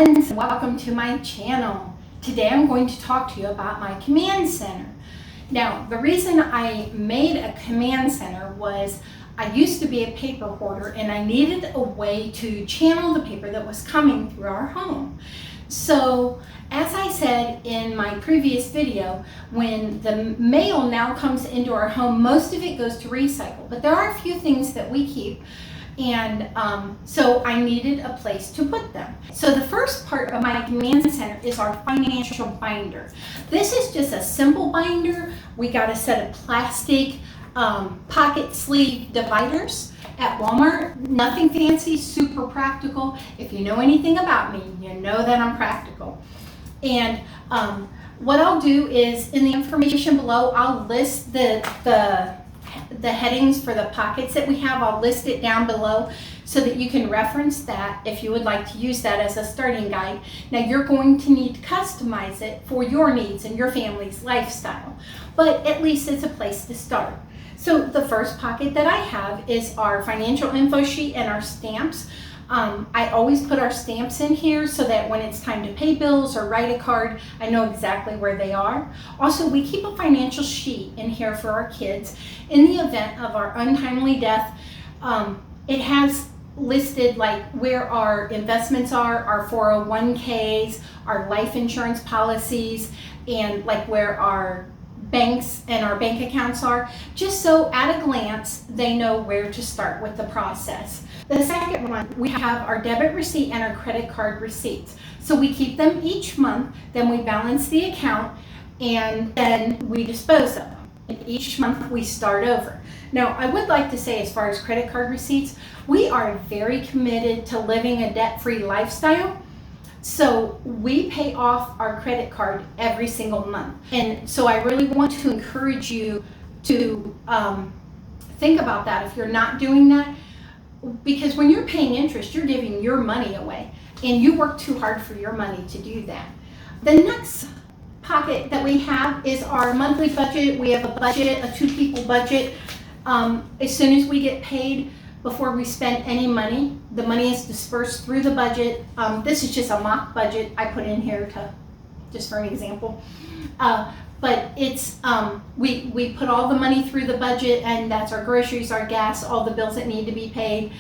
friends, welcome to my channel. Today I'm going to talk to you about my command center. Now, the reason I made a command center was I used to be a paper hoarder and I needed a way to channel the paper that was coming through our home. So, as I said in my previous video, when the mail now comes into our home, most of it goes to recycle, but there are a few things that we keep. And so I needed a place to put them. So the first part of my command center is our financial binder. This is just a simple binder. We got a set of plastic pocket sleeve dividers at Walmart. Nothing fancy, super practical. If you know anything about me, you know that I'm practical. And what I'll do is in the information below, I'll list the headings for the pockets that we have. I'll list it down below so that you can reference that if you would like to use that as a starting guide. Now you're going to need to customize it for your needs and your family's lifestyle, but at least it's a place to start. So the first pocket that I have is our financial info sheet and our stamps. I always put our stamps in here so that when it's time to pay bills or write a card, I know exactly where they are. Also, we keep a financial sheet in here for our kids. In the event of our untimely death, it has listed like where our investments are, our 401ks, our life insurance policies, and like where our banks and our bank accounts are, just so at a glance they know where to start with the process. The second one, we have our debit receipt and our credit card receipts. So we keep them each month, then we balance the account, and then we dispose of them. And each month we start over. Now, I would like to say, as far as credit card receipts, we are very committed to living a debt-free lifestyle. So we pay off our credit card every single month. And so I really want to encourage you to think about that if you're not doing that. Because when you're paying interest, you're giving your money away, and you work too hard for your money to do that. The next pocket that we have is our monthly budget. We have a budget, a 2-people budget. As soon as we get paid, before we spend any money, the money is dispersed through the budget. This is just a mock budget I put in here just for an example. But it's we put all the money through the budget, and that's our groceries, our gas, all the bills that need to be paid,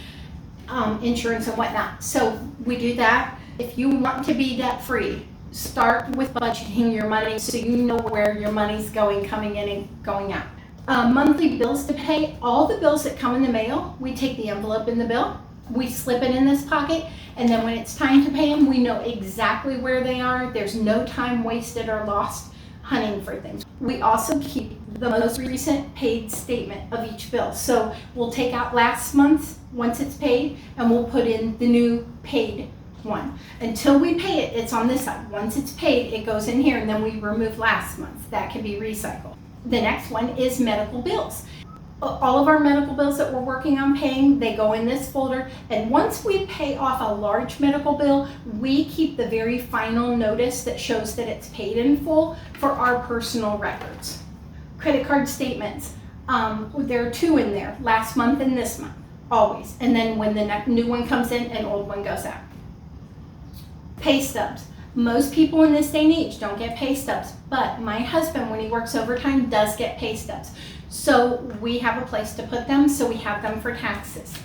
insurance and whatnot. So we do that. If you want to be debt free, start with budgeting your money so you know where your money's going, coming in and going out. Monthly bills to pay. All the bills that come in the mail, we take the envelope in the bill, we slip it in this pocket, and then when it's time to pay them, we know exactly where they are. There's no time wasted or lost hunting for things. We also keep the most recent paid statement of each bill. So we'll take out last month's once it's paid, and we'll put in the new paid one. Until we pay it, it's on this side. Once it's paid, it goes in here, and then we remove last month's. That can be recycled. The next one is medical bills. All of our medical bills that we're working on paying, they go in this folder. And once we pay off a large medical bill, we keep the very final notice that shows that it's paid in full for our personal records. Credit card statements. There are 2 in there, last month and this month, always. And then when the new one comes in, an old one goes out. Pay stubs. Most people in this day and age don't get pay stubs, but my husband, when he works overtime, does get pay stubs. So we have a place to put them, so we have them for taxes.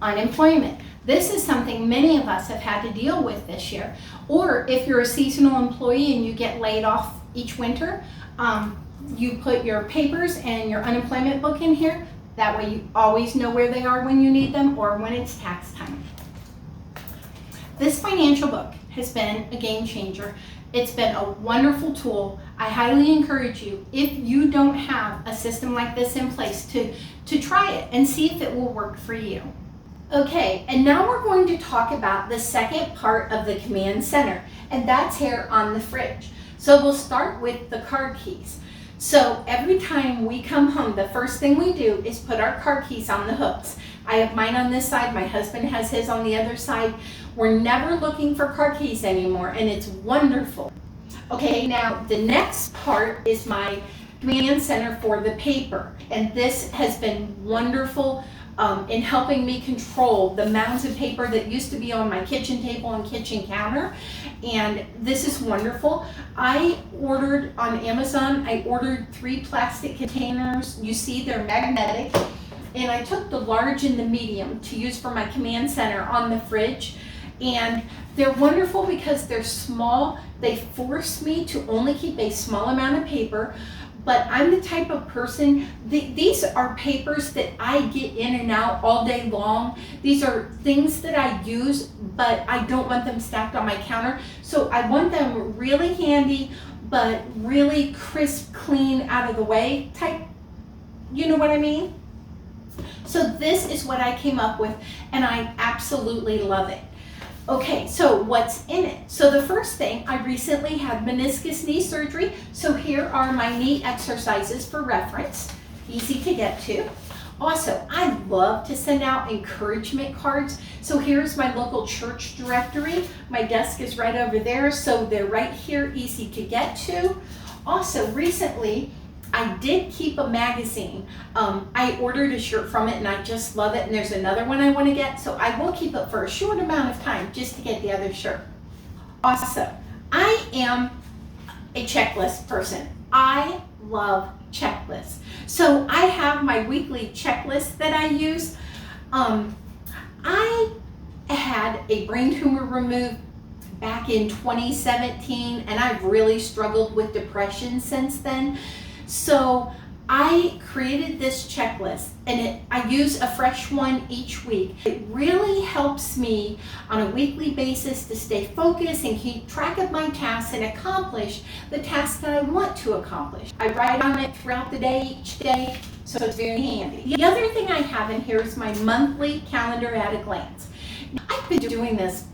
Unemployment. This is something many of us have had to deal with this year. Or if you're a seasonal employee and you get laid off each winter, you put your papers and your unemployment book in here. That way you always know where they are when you need them or when it's tax time. This financial book has been a game changer. It's been a wonderful tool. I highly encourage you, if you don't have a system like this in place, to try it and see if it will work for you. Okay, and now we're going to talk about the second part of the command center, and that's here on the fridge. So we'll start with the card keys. So every time we come home, the first thing we do is put our car keys on the hooks. I have mine on this side, my husband has his on the other side. We're never looking for car keys anymore, and it's wonderful. Okay, now the next part is my command center for the paper, and this has been wonderful. in helping me control the mounds of paper that used to be on my kitchen table and kitchen counter. And this is wonderful. I ordered on Amazon, I ordered 3 plastic containers. You see they're magnetic. And I took the large and the medium to use for my command center on the fridge. And they're wonderful because they're small. They force me to only keep a small amount of paper. But I'm the type of person, these are papers that I get in and out all day long. These are things that I use, but I don't want them stacked on my counter. So I want them really handy, but really crisp, clean, out of the way type, you know what I mean? So this is what I came up with, and I absolutely love it. Okay, so what's in it? So the first thing, I recently had meniscus knee surgery. So here are my knee exercises for reference, easy to get to. Also, I love to send out encouragement cards. So here's my local church directory. My desk is right over there, so they're right here, easy to get to. Also, recently, I did keep a magazine. I ordered a shirt from it and I just love it, and there's another one I want to get, so I will keep it for a short amount of time just to get the other shirt. Also, I am a checklist person. I love checklists. So I have my weekly checklist that I use. I had a brain tumor removed back in 2017, and I've really struggled with depression since then. So I created this checklist, and I use a fresh one each week. It really helps me on a weekly basis to stay focused and keep track of my tasks and accomplish the tasks that I want to accomplish. I write on it throughout the day, each day, so it's very handy. The other thing I have in here is my monthly calendar at a glance. I've been doing this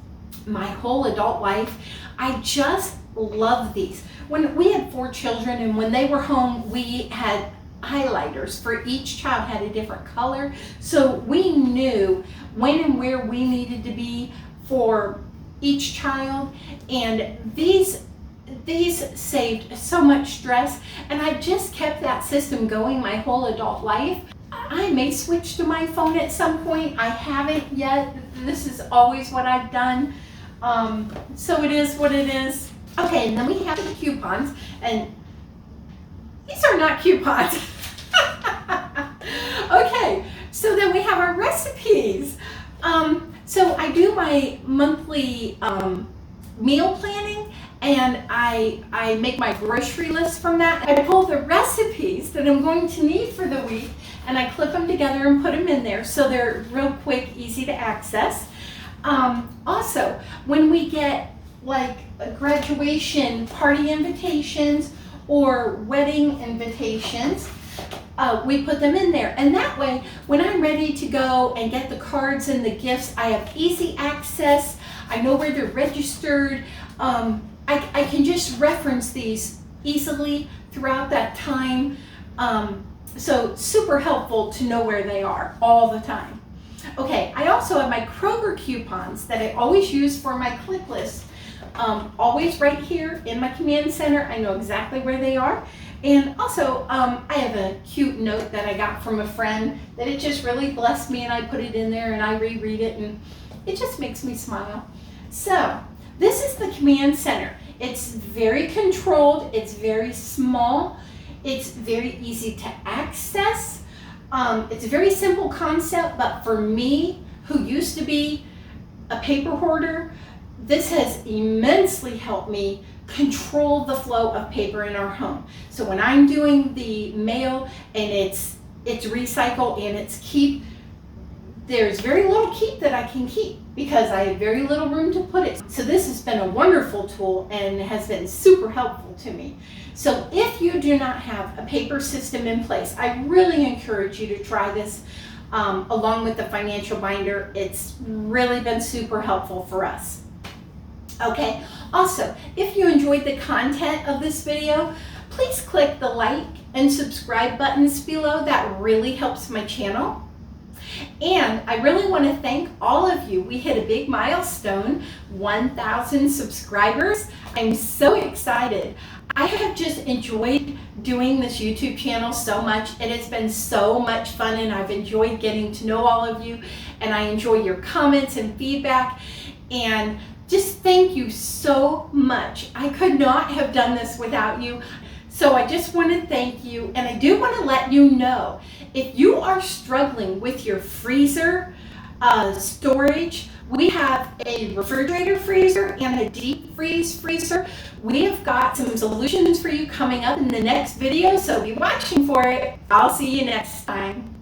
my whole adult life. I just love these. When we had 4 children, and when they were home, we had highlighters for each child, had a different color. So we knew when and where we needed to be for each child. And these saved so much stress. And I just kept that system going my whole adult life. I may switch to my phone at some point. I haven't yet. This is always what I've done. So it is what it is. Okay, and then we have the coupons, and these are not coupons. Okay, so then we have our recipes. So I do my monthly meal planning, and I make my grocery list from that. I pull the recipes that I'm going to need for the week, and I clip them together and put them in there so they're real quick, easy to access. Also, when we get like graduation party invitations or wedding invitations, we put them in there. And that way, when I'm ready to go and get the cards and the gifts, I have easy access. I know where they're registered. I can just reference these easily throughout that time. So super helpful to know where they are all the time. Okay, I also have my Kroger coupons that I always use for my click list. Always right here in my command center. I know exactly where they are. And also, I have a cute note that I got from a friend that it just really blessed me, and I put it in there and I reread it, and it just makes me smile. So, this is the command center. It's very controlled, it's very small, it's very easy to access. It's a very simple concept, but for me, who used to be a paper hoarder, this has immensely helped me control the flow of paper in our home. So when I'm doing the mail and it's recycle and it's keep, there's very little keep that I can keep because I have very little room to put it. So this has been a wonderful tool and has been super helpful to me. So if you do not have a paper system in place, I really encourage you to try this along with the financial binder. It's really been super helpful for us. Okay, also, if you enjoyed the content of this video, please click the like and subscribe buttons below. That really helps my channel. And I really want to thank all of you. We hit a big milestone, 1,000 subscribers. I'm so excited. I have just enjoyed doing this YouTube channel so much. It has been so much fun, and I've enjoyed getting to know all of you, and I enjoy your comments and feedback, and just thank you so much. I could not have done this without you. So I just want to thank you, and I do want to let you know, if you are struggling with your freezer storage, we have a refrigerator freezer and a deep freeze freezer. We have got some solutions for you coming up in the next video, so be watching for it. I'll see you next time.